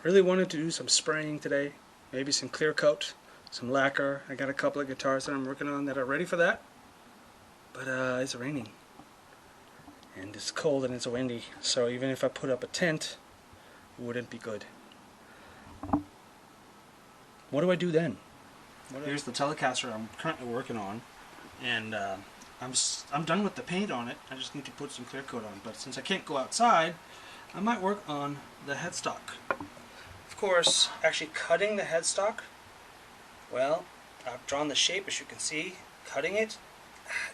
Really wanted to do some spraying today, maybe some clear coat, some lacquer. I got a couple of guitars that I'm working on that are ready for that, but it's raining and it's cold and it's windy, so even if I put up a tent, it wouldn't be good. What do I do then? Here's the Telecaster I'm currently working on, and I'm done with the paint on it. I just need to put some clear coat on, but since I can't go outside, I might work on the headstock. Of course, actually cutting the headstock, well, I've drawn the shape as you can see. Cutting it,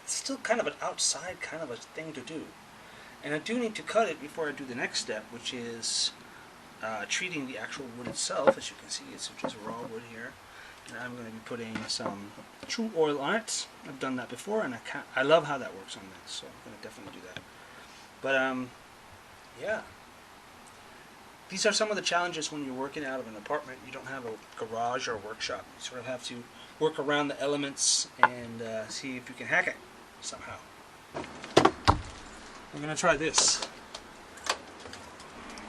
it's still kind of an outside kind of a thing to do. And I do need to cut it before I do the next step, which is treating the actual wood itself. As you can see, it's just raw wood here. And I'm going to be putting some Tru Oil on it. I've done that before, and I love how that works on this, so I'm going to definitely do that. But yeah. These are some of the challenges when you're working out of an apartment. You don't have a garage or a workshop. You sort of have to work around the elements and see if you can hack it somehow. I'm going to try this.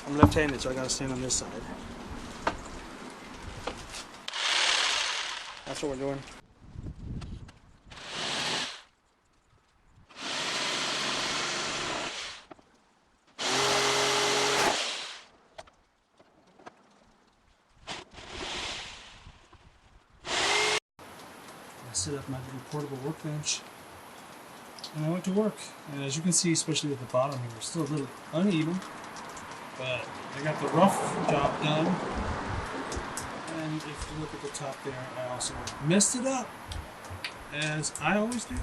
I'm left-handed, so I got to stand on this side. That's what we're doing. I set up my little portable workbench and I went to work. And as you can see, especially at the bottom here, it's still a little uneven, but I got the rough job done. And if you look at the top there, I also messed it up, as I always do.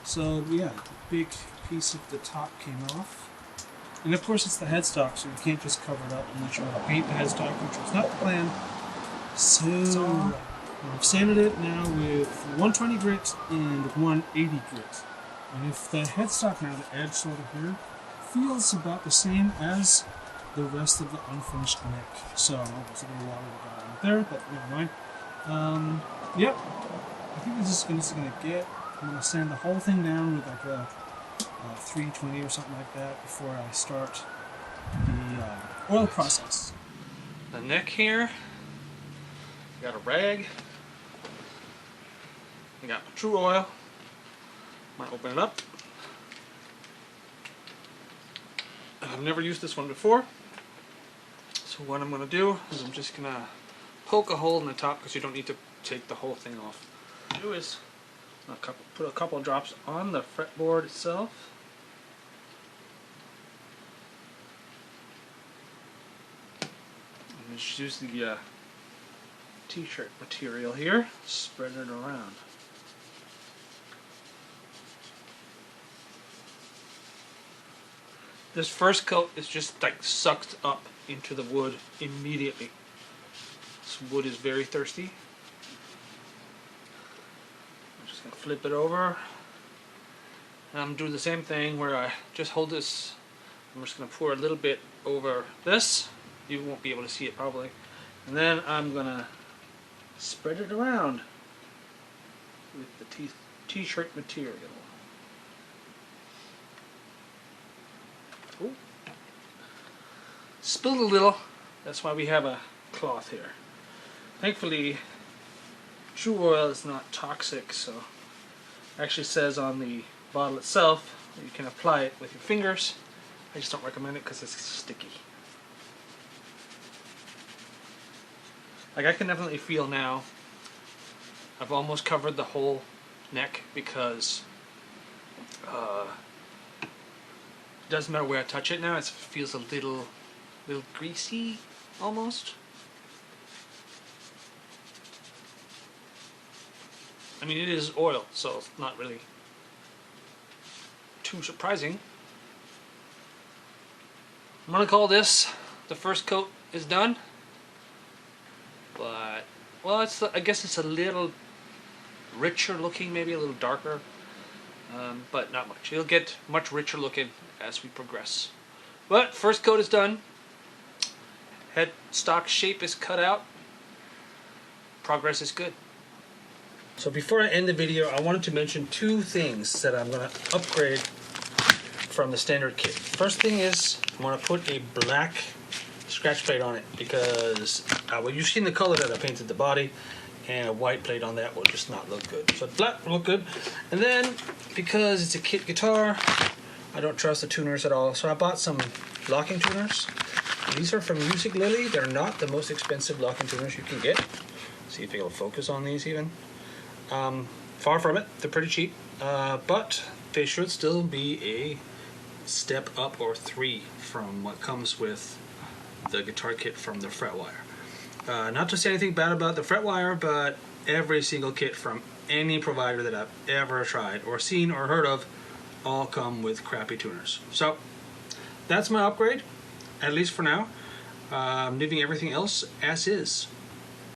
So yeah, a big piece of the top came off. And of course it's the headstock, so you can't just cover it up unless you want to paint the headstock, which was not the plan. So I've sanded it now with 120 grit and 180 grit. And if the headstock now, the edge sort of here, feels about the same as the rest of the unfinished neck. So there's a little water right there, but never mind. Yep, I think this is gonna get. I'm gonna sand the whole thing down with like a 320 or something like that before I start the oil process. The neck here, got a rag. I got my Tru Oil. Might open it up. I've never used this one before, so what I'm going to do is I'm just going to poke a hole in the top, because you don't need to take the whole thing off. What I do is put a couple of drops on the fretboard itself. And just use the t-shirt material here, spread it around. This first coat is just like sucked up into the wood immediately. This wood is very thirsty. I'm just going to flip it over. And I'm doing the same thing where I just hold this. I'm just going to pour a little bit over this. You won't be able to see it probably. And then I'm going to spread it around with the t-shirt material. Ooh. Spilled a little, that's why we have a cloth here. Thankfully, Tru Oil is not toxic, so it actually says on the bottle itself that you can apply it with your fingers. I just don't recommend it because it's sticky. Like, I can definitely feel now I've almost covered the whole neck, because it doesn't matter where I touch it now, it feels a little greasy almost. I mean, it is oil, so it's not really too surprising. I'm gonna call this the first coat is done, but well, I guess it's a little richer looking, maybe a little darker, but not much. It'll get much richer looking as we progress. But first coat is done. Headstock shape is cut out. Progress is good. So before I end the video, I wanted to mention two things that I'm going to upgrade from the standard kit. First thing is I want to put a black scratch plate on it because well, you've seen the color that I painted the body, and a white plate on that will just not look good. So black will look good. And then because it's a kit guitar, I don't trust the tuners at all, so I bought some locking tuners. These are from Music Lily. They're not the most expensive locking tuners you can get. See if it'll focus on these even. Far from it. They're pretty cheap, but they should still be a step up or 3 from what comes with the guitar kit from the Fretwire. Not to say anything bad about the Fretwire, but every single kit from any provider that I've ever tried or seen or heard of all come with crappy tuners. So that's my upgrade, at least for now. I'm leaving everything else as is.